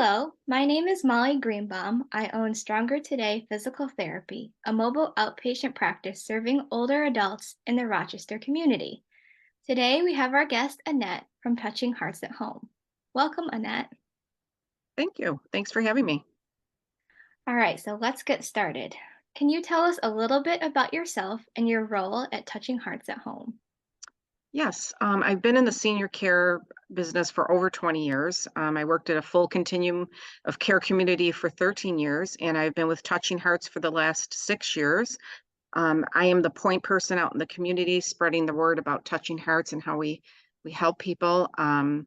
Hello, my name is Molly Greenbaum. I own Stronger Today Physical Therapy, a mobile outpatient practice serving older adults in the Rochester community. Today we have our guest Annette from Touching Hearts at Home. Welcome, Annette. Thank you. Thanks for having me. All right, so let's get started. Can you tell us a little bit about yourself and your role at Touching Hearts at Home? Yes, I've been in the senior care business for over 20 years. I worked at a full continuum of care community for 13 years, and I've been with Touching Hearts for the last 6 years. I am the point person out in the community, spreading the word about Touching Hearts and how we help people. And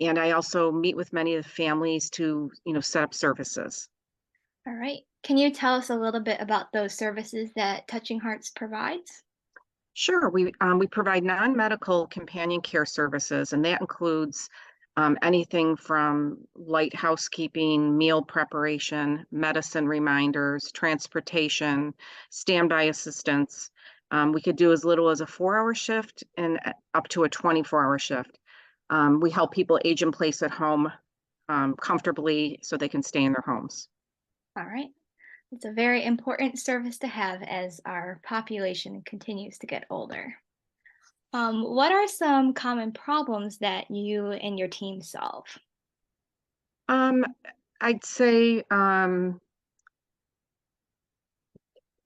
I also meet with many of the families to, set up services. All right. Can you tell us a little bit about those services that Touching Hearts provides? Sure, we provide non-medical companion care services, and that includes anything from light housekeeping, meal preparation, medicine reminders, transportation, standby assistance. We could do as little as a 4-hour shift and up to a 24-hour shift. We help people age in place at home comfortably so they can stay in their homes. All right. It's a very important service to have as our population continues to get older. What are some common problems that you and your team solve? Um, I'd say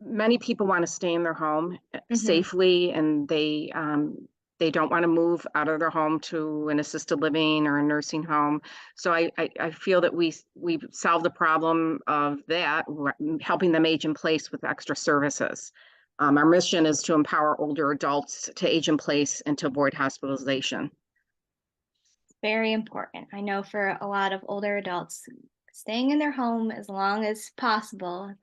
many people want to stay in their home Hmm. safely, and they don't want to move out of their home to an assisted living or a nursing home. So I feel that we solve the problem of that, helping them age in place with extra services. Our mission is to empower older adults to age in place and to avoid hospitalization. Very important. I know for a lot of older adults, staying in their home as long as possible,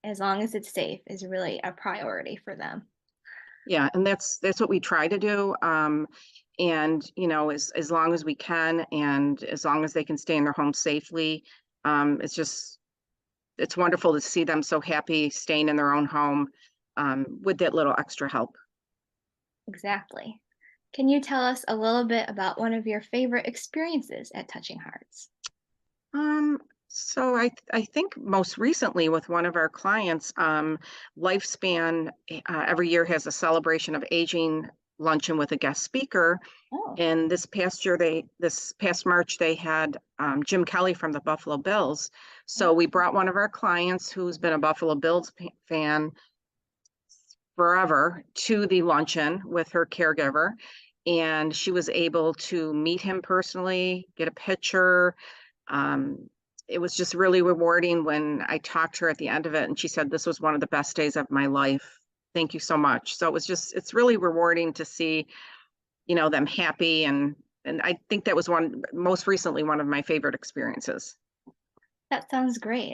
as long as it's safe, is really a priority for them. Yeah, and that's what we try to do. And as long as we can, and as long as they can stay in their home safely, it's wonderful to see them so happy staying in their own home with that little extra help. Exactly. Can you tell us a little bit about one of your favorite experiences at Touching Hearts? So I think most recently with one of our clients, Lifespan every year has a celebration of aging luncheon with a guest speaker. Oh. And this past March, they had Jim Kelly from the Buffalo Bills. So we brought one of our clients who's been a Buffalo Bills fan forever to the luncheon with her caregiver. And she was able to meet him personally, get a picture. Um, it was just really rewarding when I talked to her at the end of it, and she said, "This was one of the best days of my life. Thank you so much." So it's really rewarding to see, them happy. And I think that was most recently, one of my favorite experiences. That sounds great.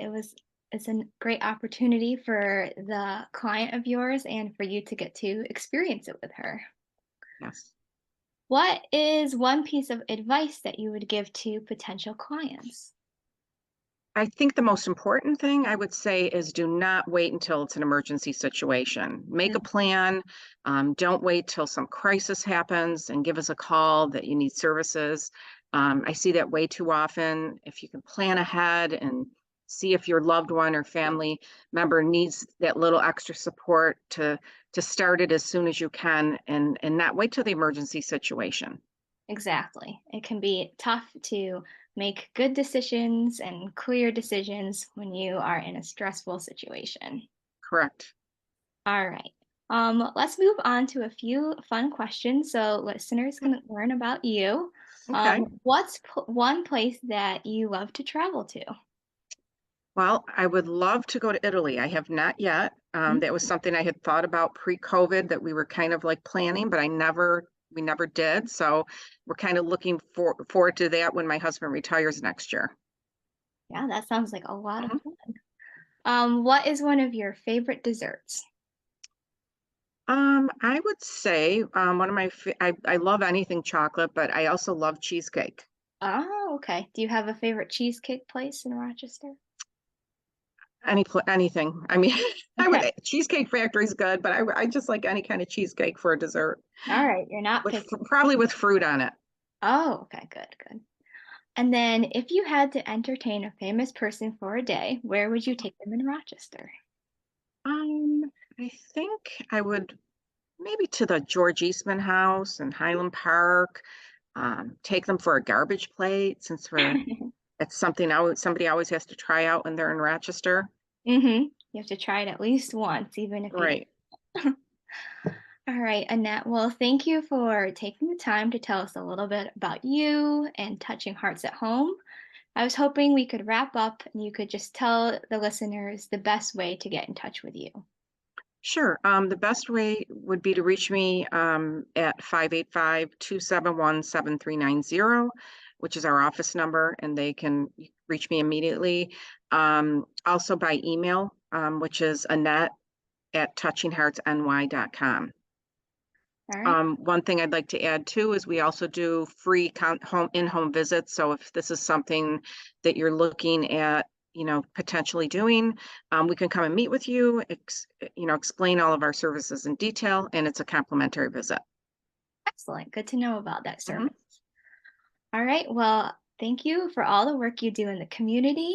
It's a great opportunity for the client of yours and for you to get to experience it with her. Yes. What is one piece of advice that you would give to potential clients? I think the most important thing I would say is do not wait until it's an emergency situation. Make a Mm. plan. Don't wait till some crisis happens and give us a call that you need services. I see that way too often. If you can plan ahead and see if your loved one or family member needs that little extra support to start it as soon as you can, and not wait till the emergency situation. Exactly. It can be tough to make good decisions and clear decisions when you are in a stressful situation. Correct. All right. Let's move on to a few fun questions so listeners can learn about you. Okay. What's one place that you love to travel to? Well, I would love to go to Italy. I have not yet. That was something I had thought about pre-COVID that we were kind of like planning, but we never did. So we're kind of looking forward to that when my husband retires next year. Yeah, that sounds like a lot of Mhm. fun. What is one of your favorite desserts? I would say one of I love anything chocolate, but I also love cheesecake. Oh, okay. Do you have a favorite cheesecake place in Rochester? Anything. I mean, I would Okay. Cheesecake Factory's good, but I just like any kind of cheesecake for a dessert All right. You're not with picky. probably with fruit on it. Oh, okay. Good, good. And then, if you had to entertain a famous person for a day, where would you take them in Rochester? Um, I think I would maybe to the George Eastman House in Highland Park. Take them for a garbage plate since it's something somebody always has to try out when they're in Rochester. You have to try it at least once, even if you Right. don't. All right, Annette. Well, thank you for taking the time to tell us a little bit about you and touching hearts at home. I was hoping we could wrap up and you could just tell the listeners the best way to get in touch with you. Sure. The best way would be to reach me at 585-271-7390, which is our office number, and they can reach me immediately. Also by email, which is Annette at touchingheartsny.com. All right. One thing I'd like to add too is we also do free home in-home visits. So if this is something that you're looking at, potentially doing, we can come and meet with you, explain all of our services in detail, and it's a complimentary visit. Excellent. Good to know about that Mhm. service. All right. Well, thank you for all the work you do in the community